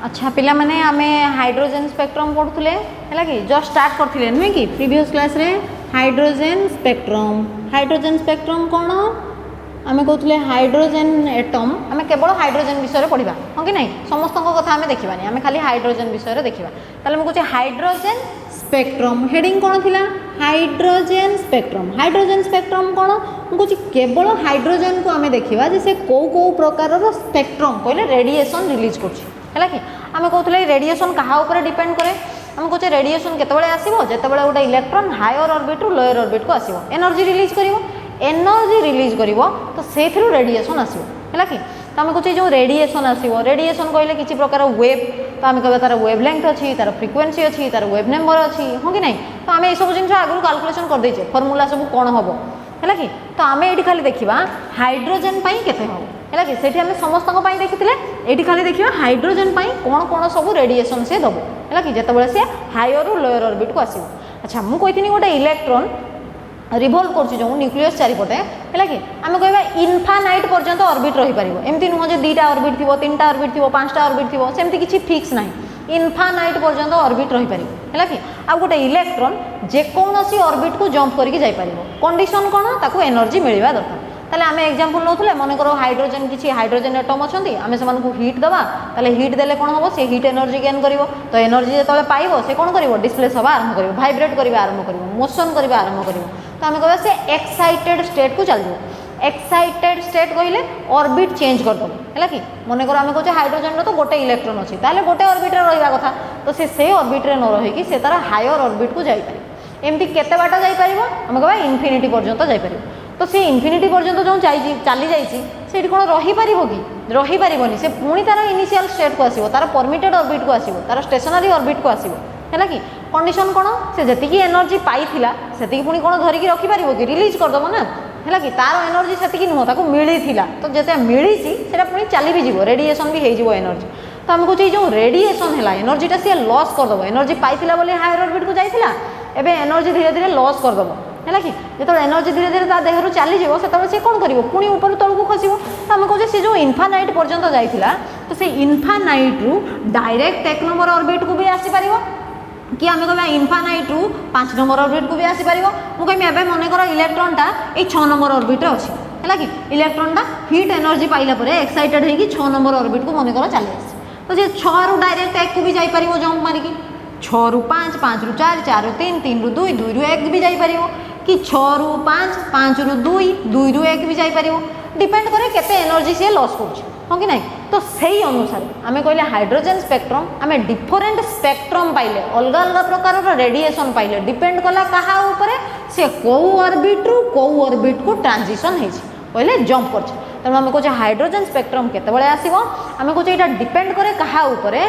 अच्छा पिला माने आमे हाइड्रोजन स्पेक्ट्रम पढ़ुले है कि जस्ट स्टार्ट करथिले नुहे कि प्रीवियस क्लास रे हाइड्रोजन स्पेक्ट्रम कौन आमे कहते हाइड्रोजन एटम आमे केवल हाइड्रोजन विषय पढ़ा हाँ कि नहीं समस्त कथा आमे देखिबानी आमे खाली हाइड्रोजन विषय देखिबा ताले मैं कहूँ हाइड्रोजन स्पेक्ट्रम हेडिंग कौन थिला हाइड्रोजन स्पेक्ट्रम कौन मुझे केवल हाइड्रोजन को आमे देखिबा जे से को प्रकार स्पेक्ट्रम कहले रेडिएशन रिलीज करछि है कि आमे कहते रेडिएशन कहा ऊपर डिपेंड करे आम कहे रेडिएशन केतबेले आसीबो जेतेबेले गोटे इलेक्ट्रॉन हायर ऑर्बिट रु लोअर ऑर्बिट को आसीबो एनर्जी रिलीज करिवो तो सेथिरु रेडिएशन आसीबो है कि तो आम कहे जो रेडिएशन आसीबो रेडिएशन कहले किसी प्रकार वेव तो आम कह तार वेव लेंथ अच्छी तार फ्रिक्वेन्सी अच्छी तार वेव नंबर अच्छी हाँ कि नहीं तो आम ये सब जिन आगु कैलकुलेशन कर देचे फर्मूला सब कौन हम है कि तो आम ये खाली देखा हाइड्रोजन केते हम है कि सेठी आम समस्त देखी ये खाली देखा हाइड्रोजन कौन कौन सब रेडिएशन से दब है कि जितेबाला सी हायर रु लोअर ऑर्बिट को आसो अच्छा मुझे गोटे इलेक्ट्रॉन रिवॉल्व कर न्यूक्लियस चारिपटे है कि आम कह इनफानाइट पर्यंत ऑर्बिट रही पार एमती नुह जो 2टा ऑर्बिट थी 3टा ऑर्बिट थी 5टा ऑर्बिट थी सेमती किसी फिक्स ना इनफानाइट पर्यंत ऑर्बिट रही पार है कि आ गोटे इलेक्ट्रॉन जेकोसी ऑर्बिट को जंप करके जापर कंडीशन कौन ताको एनर्जी मिलवा दरकार ताले आमे एग्जांपल नौले मन कर हाइड्रोजन किसी हाइड्रोजन एटम अच्छा आम से हिट दवा ताले हिट देले कौन हम से हिट एनर्जी गेन कर तो एनर्जी जो पाइब से कौन कर डिस्प्लेस हवा आरंभ कर भाइब्रेट करवा आरंभ कर मोशन करवा आरंभ कर तो आम कह एक्साइटेड स्टेट को चल एक्साइटेड स्टेट कहले ऑर्बिट चेंज करदे है कि मन कर आम कहे हाइड्रोजन तो गोटे इलेक्ट्रॉन अच्छी ताले गोटे ऑर्बिट रहा कथा तो से ऑर्बिट रे न रही से तार हायर ऑर्बिट को जापर एमती केते बाट जापर आम कह इनफिनिटी पर्यंत जापर तो सी इनफिनिटी पर्यंत जो चली जाइए कौन रहीपर कि रहीपर से पुणी तार इनिशियल स्टेट को आसो तार परमिटेड ऑर्बिट को आसो तार स्टेशनरी ऑर्बिट को आसो है कि कंडीशन कौन से जी एनर्जी पाई से पुणी कौन धरिकी रखिपार कि रिलीज करदेव ना है कि तार एनर्जी से नुह ताको मिलता तो जिते मिली से पुणी चली भी जीव रेडिएशन भी हो एनर्जी तो आम कहे जो रेडिएशन है एनर्जीटा सी लॉस करदेव एनर्जी पाई हायर ऑर्बिट को जाइला एबे एनर्जी धीरे धीरे लॉस करदेव है कि जो एनर्जी धीरे धीरे देहर चलीज से कौन कर पुणी ऊपर तौक खसब तो आम कहे जो इनफानाइट पर्यंत जाइला तो से इनफानाइट रु डायरेक्ट 1 नंबर ऑर्बिट को भी आसीपर कि आम कह इनफानाइट रु 5 नंबर ऑर्बिट को भी आसीपर मुझे एवं मन कर इलेक्ट्रॉनटा ये 6 नंबर ऑर्बिट अच्छी है कि इलेक्ट्रॉनटा हिट एनर्जी पाइला एक्साइटेड होगी 6 नंबर ऑर्बिट को मन कर चली आस तो जे 6 रु डायरेक्ट 1 को भी जापर जंप मारिकी 6 रु 5 5 रु 4 4 रु 3 3 रु 2 2 रु 1 भी जापर कि 6 रु 5 5 रु 2 2 रु 1 भी जापर डिपेंड करे केते एनर्जी से लॉस कर हाँ कि नहीं तो सही अनुसार आम कहले हाइड्रोजन स्पेक्ट्रम आम डिफरेंट स्पेक्ट्रम पाइले अलग अलग प्रकार रेडिएशन पाइले डिपेंड कला कहा ऊपर से कौ ऑर्बिट रु कौ ऑर्बिट को ट्रांजिशन होइले जंप कर तेणु आम कहे हाइड्रोजन स्पेक्ट्रम केतबेले आसीबो आम कहे एटा डिपेंड करे कहा ऊपर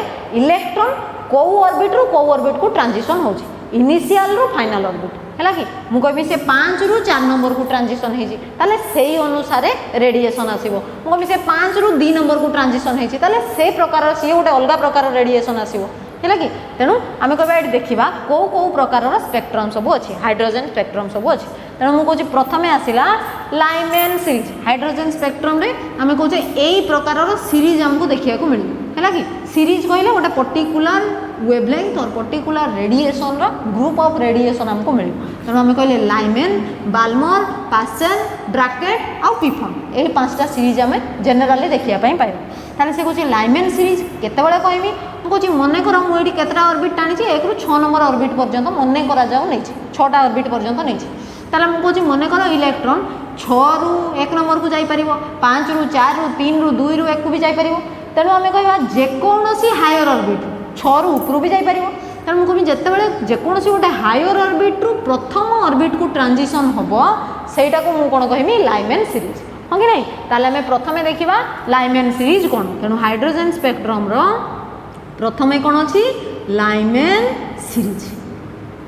इलेक्ट्रॉन कौ ऑर्बिट रु कौ ऑर्बिट को ट्रांजिशन होछि इनिशियल रु फाइनल ऑर्बिट है कि मुझे से 5 रु 4 नंबर को ट्रांजिशन होता से अनुसार रेडिएशन आसो मुझे से 5 रु 2 नंबर को ट्रांजिशन होता से प्रकार सी गोटे अलग प्रकार रेडिएशन आसो है कि तेणु आम कह देखा कौ प्रकार स्पेक्ट्रम सब अच्छी हाइड्रोजन स्पेक्ट्रम सब अच्छी तेणु मुझे प्रथम आसला लाइमेन सीरीज हाइड्रोजन स्पेक्ट्रम रे आम कहे यही प्रकार सीरीज आमको देखा मिले है कि सीरीज कहले गोटे पर्टिकुलर वेवलेंथ और particular radiation group of radiation हमको मिले तेणु आम कहले लाइमेन बाल्मर पासन ब्राकेट आउ पिफन यही 5टा सीरीज आम जेनेराली देखा पाइबा ताले से कहे लाइमेन सीरीज केतबेले कहमी मुझे मन कर मुझे केतटा ऑर्बिट टाणी 1 रु 6 नंबर ऑर्बिट पर्यंत मन कर 6टा ऑर्बिट पर्यंत नहीं ताले मुझे मन कर इलेक्ट्रॉन 6 रु 1 नंबर को जापर 5 रु 4 रु 3 रु 2 रु 1 को भी जापर तेणु आम कह जेकोसी हायर ऑर्बिट 6 रु ऊपर भी जापर तेणु मुझे जितेबाला जेकोसी गोटे हायर ऑर्बिट रु प्रथम ऑर्बिट को ट्रांजिशन हम सहीटा को मुझे कौन कहमी लाइमेन सीरीज हाँ कि नहीं ताले आम प्रथम देखा लाइमेन सीरीज कौन तेणु हाइड्रोजन स्पेक्ट्रम प्रथम कौन अच्छी लाइमेन सीरीज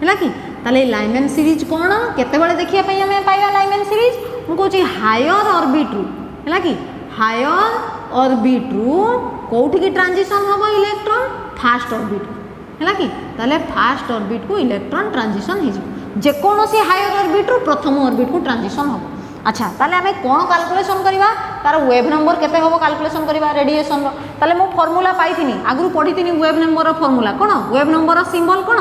है कि ताले लाइमेन सीरीज कौन केतेबाला देखिए आम पाइबा लाइमेन सीरीज मुझे हायर ऑर्बिट रु है कि हायर ऑर्बिट रु कौटी की ट्रांजिशन हम इलेक्ट्रॉन फास्ट ऑर्बिट है कि ताले फास्ट ऑर्बिट को इलेक्ट्रॉन ट्रांजिशन हो जेकोसी हायर ऑर्बिट रु प्रथम ऑर्बिट को ट्रांजिशन हम अच्छा ताले आमे कोन कैलकुलेशन करबा तार वेव नंबर केते होबो कैलकुलेशन करबा रेडिएशन रो ताले मो फार्मूला पाइथिनी आगु पढिथिनी वेव नंबर रो फार्मूला कोन वेव नंबर रो सिंबल कोन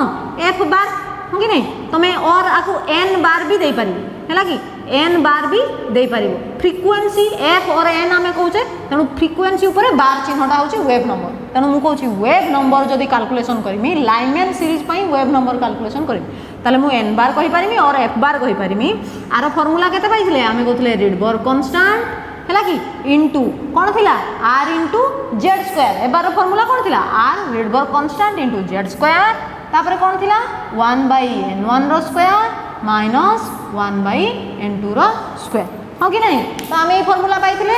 f बार हो कि नहीं तमे और आकु n बार भी दे पारिबो हैला कि n बार भी दे पारिबो फ्रीक्वेंसी f और n आमे कहूचे तनु फ्रीक्वेंसी ऊपर बार चिन्हटा होची वेव नंबर तनु मु कहूची वेव नंबर जदी कैलकुलेशन करमी लाइनमैन सीरीज पई वेव नंबर कैलकुलेशन करमी ताले मु n बार कहि पारिमी और f बार कहि पारिमी आरो फार्मूला केते पाइथिले आमे कहथले रिडबर्ग कांस्टेंट हैला कि इनटू कोन थिला r इनटू z स्क्वायर एबार फार्मूला कोन थिला r Rydberg constant into z square तापर कोन थिला 1/n1 रो स्क्वायर माइनस 1/n2 रो स्क्वायर हो कि नहीं तो आमे ए फार्मूला पाइथिले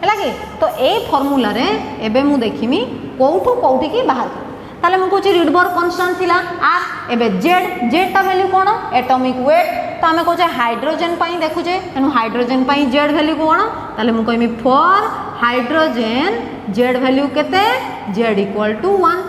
हैला कि तो ए फार्मूला रे एबे मु देखिमी कोठू कोठी की बाहर ताले मु कहूची रिडबर्ग कांस्टेंट थिला r एबे z ता वैल्यू कोन एटॉमिक वेट तो आमे कहूचे हाइड्रोजन पई देखुचे एनु हाइड्रोजन पई z वैल्यू कोन ताले मु कहमी फॉर हाइड्रोजन z वैल्यू केते z इक्वल टू 1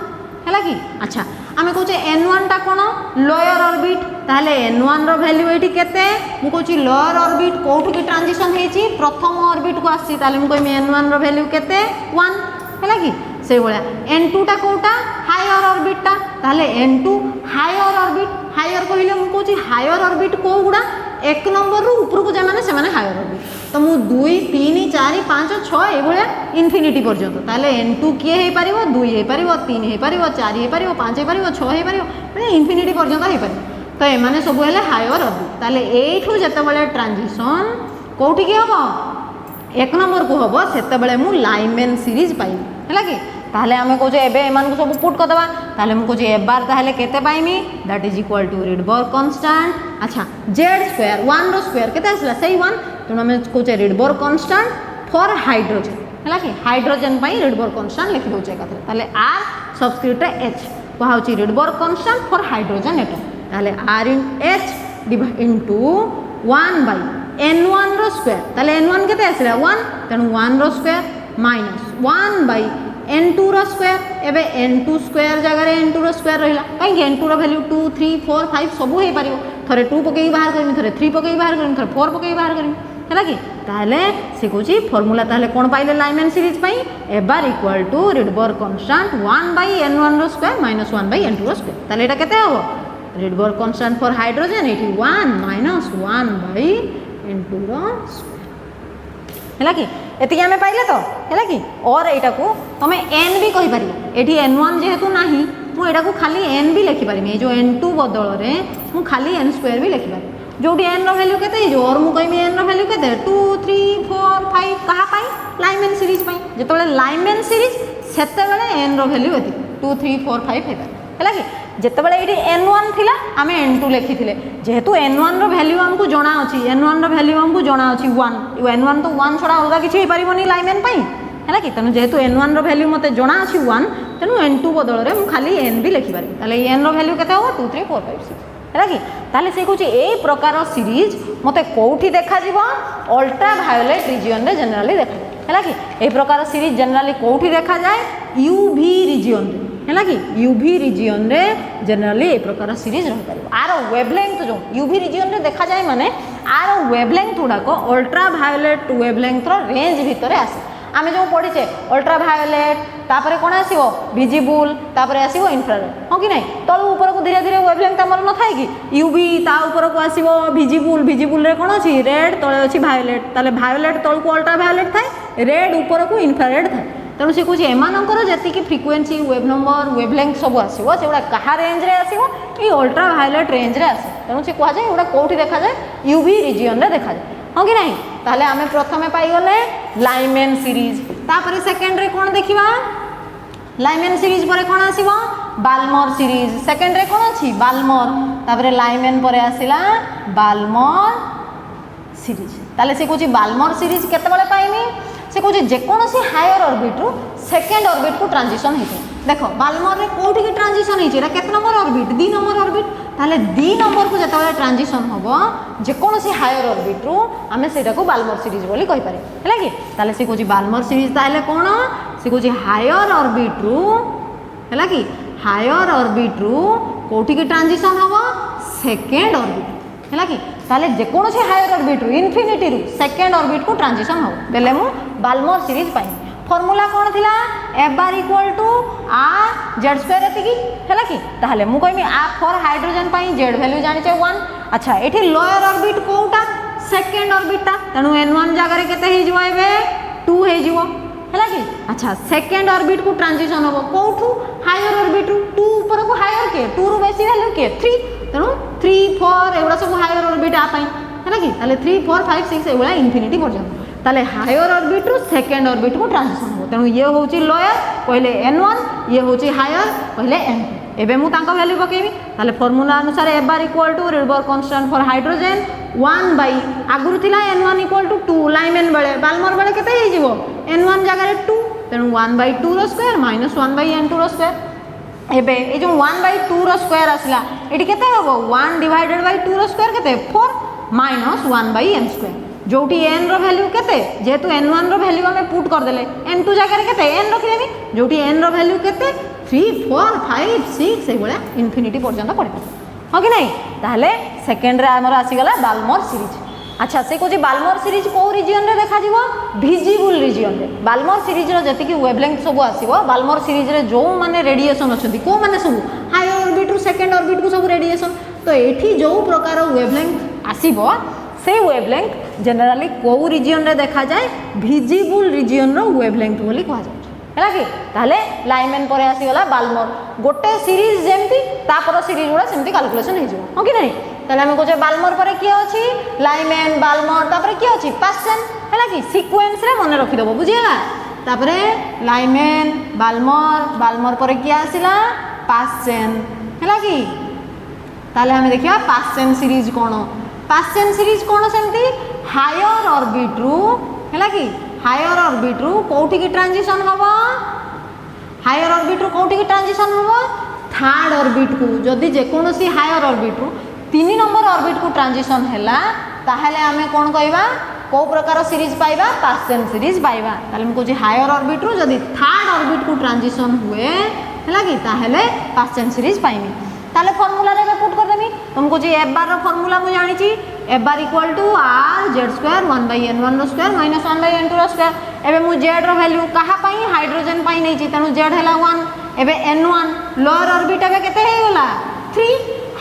हैला कि अच्छा आमे कहूचे n1 टा कोन लोअर ऑर्बिट ताले n1 रो वैल्यू एठी केते मु कहूची लोअर ऑर्बिट कोठू की ट्रांजिशन हेची प्रथम ऑर्बिट को आसी ताले मु कहमी n1 रो वैल्यू केते 1 हैला कि से बोला n2 टा कोटा हायर ऑर्बिट टा ताले न2 हायर ऑर्बिट हायर कहले मु कहूची हायर ऑर्बिट को गुडा एक नंबर रु ऊपर को जे माने से माने हायर ऑर्बिट तो मु 2 3 4 5 6 ए बोले इंफिनिटी पर्यंत ताले n2 किए हे परिबो 2 हे परिबो 3 हे परिबो 4 हे परिबो 5 हे परिबो 6 हे परिबो माने इंफिनिटी पर्यंत हे परिबो तो ए माने सब हेले हायर ऑर्बिट ताले एठू जते बेले ट्रांजिशन कोठी की हबो एक नंबर को हबो सेते बेले मु लाइनमैन सीरीज पाइबी हैला कि ताहले आमे कहूचे एबे एमान को सब पुट कर दबा ताहले मु कहूचे एक बार ताहले केते पाइमी that is equal to Rydberg constant अच्छा z स्क्वायर 1 रो स्क्वायर केते आसला सेही 1 तो हमें कहूचे रिडबर्ग कांस्टेंट फॉर हाइड्रोजन हैला कि हाइड्रोजन पई रिडबर्ग कांस्टेंट लिखि दोचे कथले ताहले r सब्स्टिट्यूट h को हाउची Rydberg constant for hydrogen atom ताहले r इन h इनटू 1/n1 रो स्क्वायर ताहले n1 केते आसला 1 तनु 1 रो स्क्वायर माइनस 1/n2 रो स्क्वायर एबे n2 स्क्वायर जगह रे n2 रो स्क्वायर रहिला काई n2 रो वैल्यू 2 3 4 5 सब हे पारिबो थरे 2 पकेई बाहर करमी थरे 3 पकेई बाहर करमी थरे 4 पकेई बाहर करमी हैला कि ताहले से कहूची फार्मूला ताहले कोन पाइले लाइनमैन सीरीज पई ए bar equal to Rydberg constant 1/n1 रो स्क्वायर माइनस 1/n2 रो स्क्वायर ताहले एटा केते हबो रिडबर्ग कांस्टेंट फॉर हाइड्रोजन एटी 1 माइनस 1/n2 रो स्क्वायर हैला कि एति आमे पाइले तो हैला कि और एटा को तमे n भी कहि पारिबो एठी n1 जेहेतु नाही मु एटा को खाली n भी लिखि पारिमी ए जो n2 बदल रे मु खाली n स्क्वायर भी लिखि पारि जोटी n रो वैल्यू केते जो और मु कहिमी n रो वैल्यू केते 2 3 4 5 कहा पाई लाइनमैन सीरीज पई जेतोले लाइनमैन सीरीज सेते बेले n रो वैल्यू एति 2 3 4 5 हेबा हैला कि जेतेबेले एठी n1 थिला आमे n2 लिखिथिले जेहेतु n1 रो वैल्यू हमकु जणा अछि n1 रो वैल्यू हमकु जणा अछि 1 n1 तो 1 छोडा अलगा किछि हे परिबोनी लाइनमैन पई हैला कि तनु जेहेतु n1 रो वैल्यू मते जणा अछि 1 तनु n2 बदल रे मु खाली n भी लिखि पारि ताले n रो वैल्यू केते हो 2 3 4 5 6 हैला कि ताले से कहूची एई प्रकार सीरीज मते कोठी देखा जीवो अल्ट्रा वायोलेट रीजन रे जनरली देखा हैला कि एई प्रकार सीरीज जनरली कोठी देखा जाय यूवी रीजन रे हैला कि यूवी रीजन रे जनरली ए प्रकार सीरीज रह पारिबो आर वेवलेंथ जो यूवी रीजन रे देखा जाय माने आर वेवलेंथ उडा को अल्ट्रा वायोलेट वेवलेंथ रो रेंज भितरे आसे आमे जो पढिचे अल्ट्रा वायोलेट तापरे कोन आसीबो विजिबल तापरे आसीबो इंफ्रारेड हो कि नै तळ ऊपर को धीरे धीरे वेवलेंथ हमर न थाय कि यूवी ता ऊपर को आसीबो विजिबल रे कोन अछि रेड तळे अछि वायोलेट ताले वायोलेट तळ को अल्ट्रा वायोलेट थाय रेड ऊपर को इंफ्रारेड थाय तेणु से कौन एमानकर जी फ्रिक्वेंसी वेव नंबर वेवलेंथ सब आसो से क्या रेंज रे आसो ये अल्ट्रा वायोलेट रेंज रे आसे तेणु से कह जाए एटा कौटी देखा जाए यूवी रीजन रे देखा जाए हाँ कि नहीं ताहले आमे प्रथमे पाइगले लाइनमैन सीरीज तापर सेकेंड रे कौन देखिबा लाइनमैन सीरीज पर कौन आसीबो बाल्मर सीरीज सेकेंड रे कौन अछि बाल्मर तापर लाइनमैन पर आसिला बाल्मर सीरीज ताले से कहूँ बाल्मर सीरीज केतेबेले पाइमी से कहूँ जेकोसी हायर ऑर्बिट रु सेकेंड ऑर्बिट को ट्रांजिशन होते देखो बाल्मर रे कोठी की ट्रांजिशन होइछि एटा केते नंबर ऑर्बिट 2 नंबर ऑर्बिट ताले 2 नंबर को जेतेबेले ट्रांजिशन होबो जेकोसी हायर ऑर्बिट रु आमे सेटा को बाल्मर सीरीज बोली कहि पारे हैला कि ताले से कहूँ बाल्मर सीरीज ताले कोन से कहूँ हायर ऑर्बिट रु हैला कि हायर ऑर्बिट रु कोठी की ट्रांजिशन होबो सेकेंड ऑर्बिट है कि ताले जेकोसी हायर ऑर्बिट रु इनफिनिटी रु सेकेंड ऑर्बिट को ट्रांजिशन हो बेले मु बाल्मर सीरीज पाई फॉर्मूला कौन थिला F bar equal to R Z square एतिकी है कि ताले मु कहमी आ फॉर हाइड्रोजन पाई जेड वैल्यू जानिचे 1 अच्छा एठी लोअर ऑर्बिट कोटा सेकेंड ऑर्बिटा तेणु n1 जगह रे केते हे जिवो एबे 2 हे जिवो है कि अच्छा सेकेंड ऑर्बिट को ट्रांजिशन हो कोठू हायर ऑर्बिट रु 2 ऊपर को हायर के 2 रु बेसी वैल्यू के 3 तेणु 3 4 एगुड़ा सब हायर ऑर्बिट आ पाई है कि ताले 3 4 5 6 एगुड़ा इनफिनिटी पर्यंत ताले हायर ऑर्बिट रु सेकेंड ऑर्बिट को ट्रांजिशन हो तेणु ये होची लोअर कहले n1 ये होची हायर कहले n2 एबे मु तांको वैल्यू पकेबी ताले फार्मूला अनुसार f bar equal to Rydberg constant for hydrogen 1 by आगुरु थिला n1 इक्वल टू 2 लाइमेन बेले बाल्मर बेले केते हे जिवो n1 जगह रे 2 तेणु 1 bye 2 row square minus 1 by n2 रो स्क्वायर एबे ए जो 1 बाय 2 रो स्क्वायर आसला एटी केते हबो 1 डिवाइडेड बाय 2 रो स्क्वायर केते 4 माइनस 1 बाय n स्क्वायर जोटी n रो वैल्यू केते जेतु n1 रो वैल्यू हमें पुट कर देले n2 जगह रे केते n रखि देबी जोटी n रो वैल्यू केते 3 4 5 6 से बोला इनफिनिटी पर्यंत पड़े हो कि नहीं ताहले सेकंड रे हमर आसी गला बाल्मर सीरीज अच्छा से कोजी बाल्मर सीरीज को रीजन रे देखा जीवो विजिबल रीजन रे बाल्मर सीरीज रो जति की वेवलेंथ सब आसीबो बाल्मर सीरीज रे जो माने रेडिएशन अछंती को माने सब हायर ऑर्बिट रु सेकंड ऑर्बिट को सब रेडिएशन तो एठी जो प्रकार वेवलेंथ आसीबो से वेवलेंथ जनरली को रीजन रे देखा जाए विजिबल रीजन रो वेवलेंथ बोली कहा जाय है कि ताहले लाइनमैन पर आसी गला बाल्मर गोटे सीरीज जेमती तापर सीरीज गुड़ा सेमती कैलकुलेशन हो जिवो हो कि नहीं ताहले हम कोचे बाल्मर पर किए अछि लाइनमैन बाल्मर तापर किए अछि पास्चन है कि सीक्वेंस रे मन रखि दबो बुझियला तापर लाइनमैन बाल्मर बाल्मर पर किए आसिला पास्चन है कि ताहले हम देखिया पास्चन सीरीज कोन पास्चन सीरीज कोन सेमती हायर ऑर्बिट रु है कि हायर ऑर्बिट रु कोठी की ट्रांजिशन हबो हायर ऑर्बिट रु कोठी की ट्रांजिशन हबो थर्ड ऑर्बिट को जदि जे कोनोसी हायर ऑर्बिट रु 3 नंबर ऑर्बिट को ट्रांजिशन हैला ताहले हमें कोन कहबा को प्रकार सीरीज पाइबा पास्चन सीरीज पाइबा ताले हम कोजी हायर ऑर्बिट रु जदि थर्ड ऑर्बिट को ट्रांजिशन हुए हैला कि ताहले पास्चन सीरीज पाइबी ताले फार्मूला रे पुट कर देमी तुमको जी f बार रो फार्मूला मु जानि छी f bar equal to r z square 1 by n1 रो स्क्वायर माइनस 1 बाय n2 रो स्क्वायर एबे मु z रो वैल्यू कहा पाई हाइड्रोजन पाई नै छी तनु z हैला 1 एबे n1 लोअर ऑर्बिट एबे केते हे गेला 3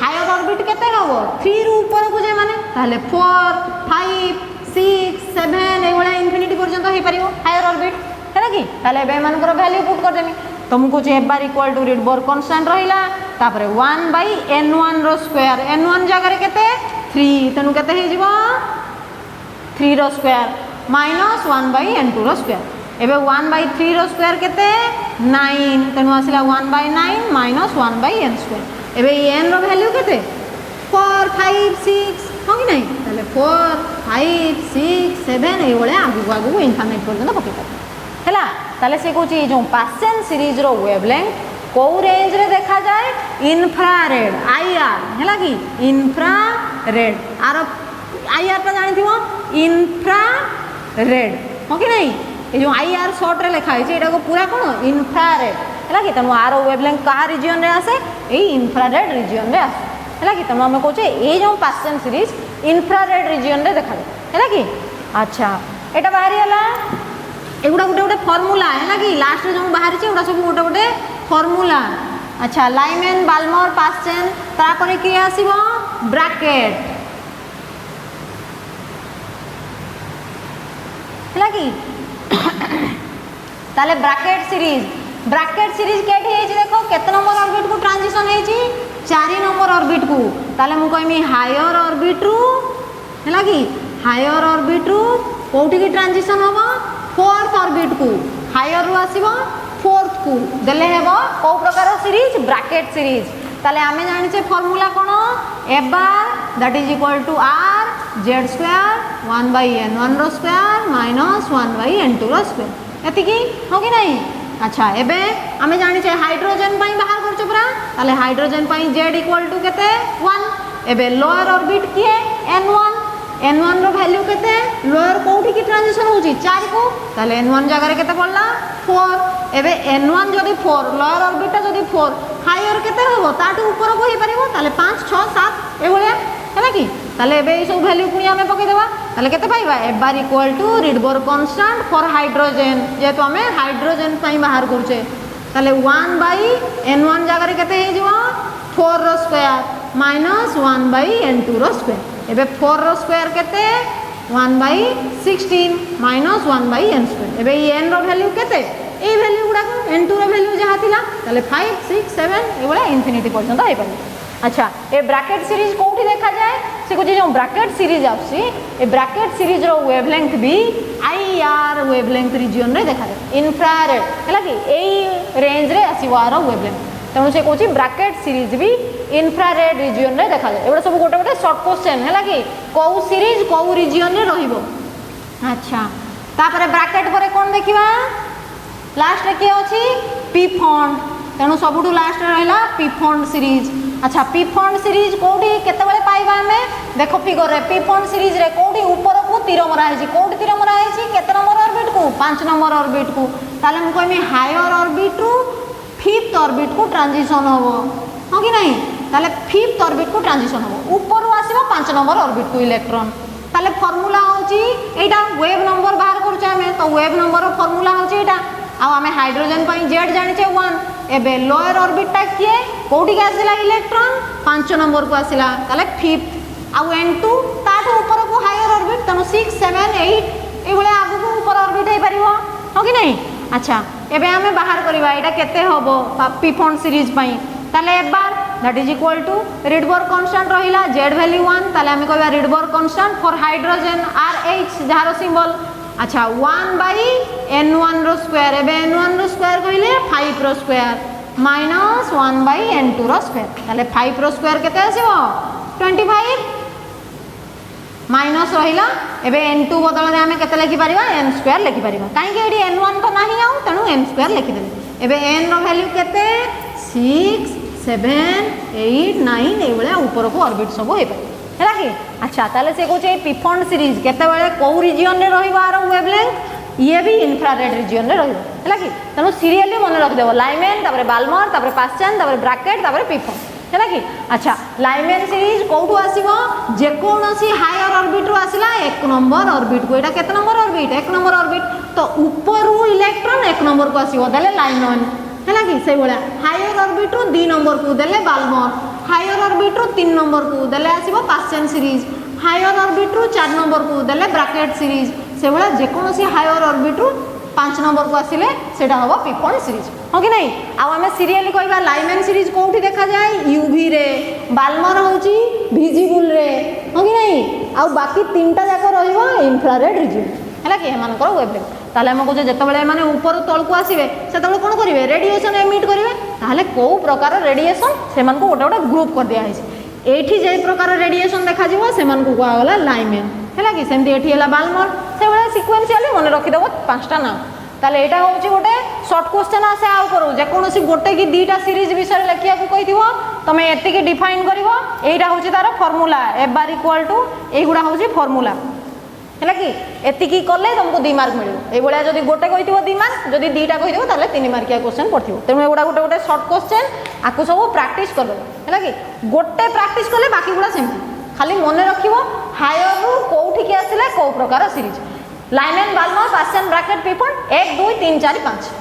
हायर ऑर्बिट केते हबो 3 रु ऊपर को जे माने ताले 4 5 6 7 एगोला इनफिनिटी पर्यंत हे परिबो हायर ऑर्बिट है कि ताले एबे मान को वैल्यू पुट कर देमी तुमको जे f bar equal to Rydberg constant रहिला तापरे 1 बाय n1 रो स्क्वायर n1 जगह रे केते 3 तनु केते हे जिवो 3 रो स्क्वायर माइनस 1 बाय n2 रो स्क्वायर एबे 1 बाय 3 रो स्क्वायर केते 9 तनु आसिला 1 by 9 minus 1 by n square एबे n रो वैल्यू केते 4 5 6 हो कि नहीं ताले 4 5 6 7 ए बोले आगु आगु इनफिनिटी पर्यंत पकेता हैला ताले से कहूँ जो पास्चन सीरीज रो वेवलेंथ को रेंज रे देखा जाए इन्फ्रारेड आईआर है कि इन्फ्रारेड आर आईआर टा जानी थी इन्फ्रारेड हो कि नहीं ये जो आईआर शॉर्ट रे लिखा है एटा को पूरा कौन इन्फ्रारेड है कि तेणु आर वेवलेंथ कहा रीजन रे आसे यही इन्फ्रारेड रीजन रे आसे है कि तेणु आम कहे ये जो पास्चन सीरीज इन्फ्रारेड रीजन रे देखा है कि अच्छा एटा बाहरी हला एगुड़ा गोटे गोटे फॉर्मूला है कि लास्ट जो बाहर एगुड़ा सब गोटे गोटे फॉर्मूला अच्छा लाइनमैन बाल्मर पास्चन तापर के आसीबो ब्रैकेट है कि ताले ब्रैकेट सीरीज केठी है देखो केते नंबर ऑर्बिट को ट्रांजिशन है 4 नंबर ऑर्बिट को ताले मु कहमी हायर ऑर्बिट रु है कि हायर ऑर्बिट रु कोठी की ट्रांजिशन होबो फोर्थ ऑर्बिट को हायर रु आसीबो फोर्थ को देले हेबो को प्रकार सीरीज ब्रैकेट सीरीज ताले आमे जानि छे फार्मूला कोन f bar that is equal to r z square 1 by n1 रो स्क्वायर माइनस 1 बाय n2 रो स्क्वायर एति की हो कि नहीं अच्छा एबे आमे जानि छे हाइड्रोजन पई बाहर करछो पुरा ताले हाइड्रोजन पई z इक्वल टू केते 1 एबे लोअर ऑर्बिट की है n1 n1 रो वैल्यू केते लोअर कोठी की ट्रांजिशन होची 4 को ताले n1 जगह रे केते पड़ला 4 एबे n1 जदी 4 लोअर ऑर्बिट जदी 4 हायर केते होबो ताटू ऊपर को ही परिबो ताले 5 6 7 ए भलिया हैला कि ताले एबे ई सब वैल्यू पुनी हमें पके देबा ताले केते पाइबा Fr equal to Rydberg constant for hydrogen जे तो हमें हाइड्रोजन पई बाहर करछे ताले 1 बाई n1 जगह रे केते हे जिवो 4 रो स्क्वायर माइनस 1 बाई n2 रो स्क्वायर एबे 4 रो स्क्वायर केते 1 by 16 minus 1 by n square एबे ई n रो वैल्यू केते ए वैल्यू गुडा n2 रो वैल्यू जहा थिला ताले 5 6 7 एबोला इंफिनिटी पर्यंत आइ पारे। अच्छा ए ब्रैकेट सीरीज कोठी देखा जाए से कुछ जो ब्रैकेट सीरीज आसी A Brackett series row wavelength भी IR वेवलेंथ रीजन रे देखा जाए इंफ्रारेड हैला कि एई रेंज रे आसीबो आरो वेवलेंथ तेणु से कहूँ ब्रैकेट सीरीज भी इंफ्रारेड रिजन रे देखा जाए एबे सब गोटे गोटे शॉर्ट क्वेश्चन है कि कौ सीरीज कौ रिजन रे रहिबो। अच्छा तापर ब्रैकेट पर कौन देखिबा लास्ट रे के अछि पी फंड तेणु सबुठु लास्ट रे रहला पी फंड सीरीज। अच्छा पी फंड सीरीज कोठी केते बेले पाइबा हमें देखो फिगर रे पी फंड सीरीज रे कोठी ऊपर को तीर मरा है कोठी तीर मरा है केते नंबर ऑर्बिट को 5 नंबर ऑर्बिट को ताले हम कहमी हायर ऑर्बिट रु फिफ्थ ऑर्बिट को ट्रांजिशन होबो हो कि नहीं ताले फिफ्थ ऑर्बिट को ट्रांजिशन होबो ऊपर आसीबो 5 नंबर ऑर्बिट को इलेक्ट्रॉन ताले फार्मूला होची एटा वेव नंबर बाहर करछ हमें तो वेव नंबर रो फार्मूला होची एटा आ हमें हाइड्रोजन पई z जानि छे 1 एबे लोअर ऑर्बिट टा किए कोठी के आसिला इलेक्ट्रॉन 5 नंबर को आसिला ताले फिफ्थ आ n2 ताठो ऊपर को हायर ऑर्बिट तनो 6 7 8 ए बळे आगु को ऊपर ऑर्बिट हे परिबो हो कि नहीं। अच्छा एबे हमें बाहर करबा एटा केते होबो पी फंड सीरीज पई ताले एक bar that is equal to Rydberg constant रहिला z वैल्यू 1 ताले हमें कहबा Rydberg constant for hydrogen RH जहारो सिंबल। अच्छा 1 बाई n1 रो स्क्वायर एबे n1 रो स्क्वायर कहले 5 रो स्क्वायर माइनस 1 बाई n2 रो स्क्वायर ताले 5 रो स्क्वायर केते आसीबो 25 माइनस रहिला एबे n2 बदल रे हमें केते लिखि परिबा n स्क्वायर लिखि परिबा काहे कि एडी n1 तो नाही आउ तनु n स्क्वायर लिखि देले एबे n रो वैल्यू केते 6 7 8 9 ए बळे ऊपर को ऑर्बिट सब हे पारे हैला कि। अच्छा ताले से कहूचे पी फंड सीरीज केते बेले को रीजन रे रहिबा आरो वेवलेंथ ये भी इंफ्रारेड रीजन रे रहिबो हैला कि तनु सीरियली मन रख देबो लाइमेन तापर बाल्मर तापर पास्चन तापर ब्रैकेट तापर पी फंड हैला कि। अच्छा लाइमेन सीरीज कोठू आसीबो जे कोनोसी हायर ऑर्बिट रो आसिला 1 नंबर ऑर्बिट को एटा केते नंबर ऑर्बिट 1 नंबर ऑर्बिट तो ऊपर रो इलेक्ट्रॉन 1 नंबर को आसीबो देले लाइमेन हैला कि से बोला हायर ऑर्बिट रो 2 नंबर को देले बाल्मर हायर ऑर्बिट रो 3 नंबर को देले आसीबो पास्चन सीरीज हायर ऑर्बिट रो 4 नंबर को देले ब्रैकेट सीरीज से बोला जे कोनोसी हायर ऑर्बिट रो 5 नंबर को आसिले सेटा होबो पी फंड सीरीज हो कि नहीं। आ हमें सीरियली कहबा लाइमेन सीरीज कोठी देखा जाए यूवी रे बाल्मर होची विजिबल रे हो कि नहीं आ बाकी तीनटा जाक रहइबो इंफ्रारेड रीजन हैला कि हेमान को वेवलेंथ ताले हम को जते बेले माने ऊपर तळ को आसीबे सेते बेले कोन करिवे रेडिएशन एमिट करिवे ताले को प्रकार रेडिएशन सेमान को गोटे गोटे ग्रुप कर दिया है एठी जे प्रकार रेडिएशन देखा जिवो सेमान को कोआ गला लाइमेन हैला कि सेमती एठी हला बाल्मर से बेले सिक्वेंशियली मन रखि देबो पांचटा नाम ताले एटा होची गोटे शॉर्ट क्वेश्चन आसे आउ करू जे कोनोसी गोटे की दीटा सीरीज विषय लेखिया को कहिथिबो तमे एति की डिफाइन करिवो एटा होची तार फार्मूला Fr इक्वल टू एगुडा होची फार्मूला हैला कि एतिकी कले तुमको 2 मार्क मिलियो ए बळिया जदी गोटे कहिथिबो 2 मार्क जदी दीटा कहिथिबो ताले 3 मार्किया क्वेश्चन पड़थिबो तेनु एगुडा गोटे गोटे शॉर्ट क्वेश्चन आकु सब प्रैक्टिस करबो हैला कि गोटे प्रैक्टिस करले बाकी गुडा सेम खाली मन रखिबो हायर रु कोठी के आसिला को प्रकार series Lyman Balmer Paschen bracket p Pfund 1 2 3 4 5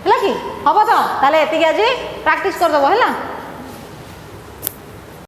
हैला कि हबो तो ताले एतिकी आजी प्रैक्टिस कर दबो हैला।